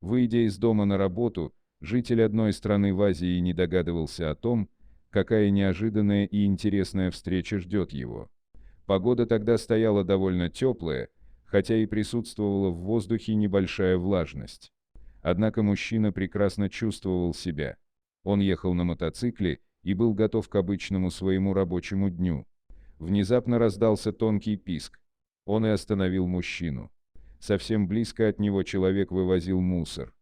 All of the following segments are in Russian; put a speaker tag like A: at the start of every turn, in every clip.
A: Выйдя из дома на работу, житель одной страны в Азии не догадывался о том, какая неожиданная и интересная встреча ждет его. Погода тогда стояла довольно теплая, хотя и присутствовала в воздухе небольшая влажность. Однако мужчина прекрасно чувствовал себя. Он ехал на мотоцикле и был готов к обычному своему рабочему дню. Внезапно раздался тонкий писк. Он и остановил мужчину. Совсем близко от него человек вывозил мусор.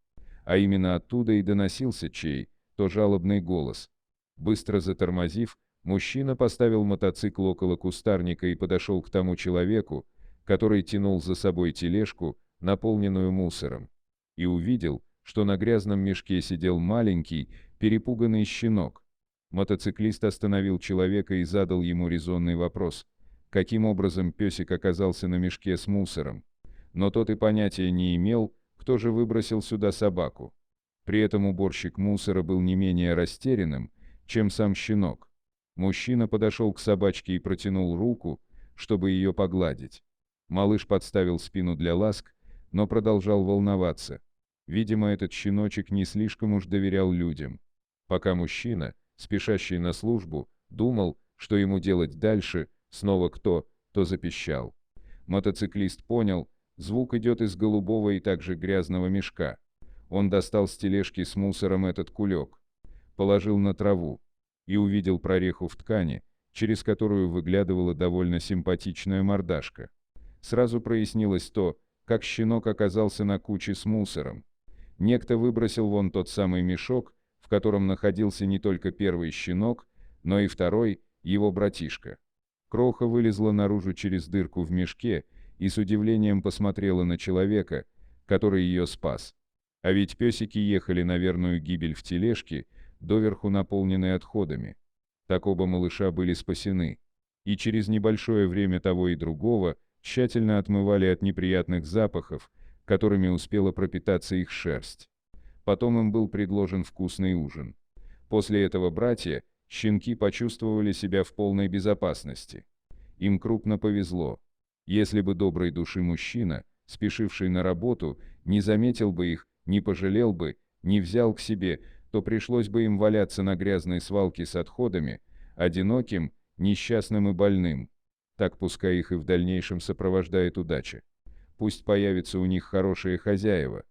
A: А именно оттуда и доносился чей-то жалобный голос. Быстро затормозив, мужчина поставил мотоцикл около кустарника и подошел к тому человеку, который тянул за собой тележку, наполненную мусором. И увидел, что на грязном мешке сидел маленький, перепуганный щенок. Мотоциклист остановил человека и задал ему резонный вопрос, каким образом песик оказался на мешке с мусором. Но тот и понятия не имел, кто же выбросил сюда собаку. При этом уборщик мусора был не менее растерянным, чем сам щенок. Мужчина подошел к собачке и протянул руку, чтобы ее погладить. Малыш подставил спину для ласк, но продолжал волноваться. Видимо, этот щеночек не слишком уж доверял людям. Пока мужчина, спешащий на службу, думал, что ему делать дальше, снова кто-то запищал. Мотоциклист понял, звук идет из голубого и также грязного мешка. Он достал с тележки с мусором этот кулек, положил на траву и увидел прореху в ткани, через которую выглядывала довольно симпатичная мордашка. Сразу прояснилось то, как щенок оказался на куче с мусором. Некто выбросил вон тот самый мешок, в котором находился не только первый щенок, но и второй, его братишка. Кроха вылезла наружу через дырку в мешке и с удивлением посмотрела на человека, который ее спас. А ведь песики ехали на верную гибель в тележке, доверху наполненной отходами. Так оба малыша были спасены. И через небольшое время того и другого тщательно отмывали от неприятных запахов, которыми успела пропитаться их шерсть. Потом им был предложен вкусный ужин. После этого братья, щенки почувствовали себя в полной безопасности. Им крупно повезло. Если бы доброй души мужчина, спешивший на работу, не заметил бы их, не пожалел бы, не взял к себе, то пришлось бы им валяться на грязной свалке с отходами, одиноким, несчастным и больным. Так пускай их и в дальнейшем сопровождает удача. Пусть появятся у них хорошие хозяева,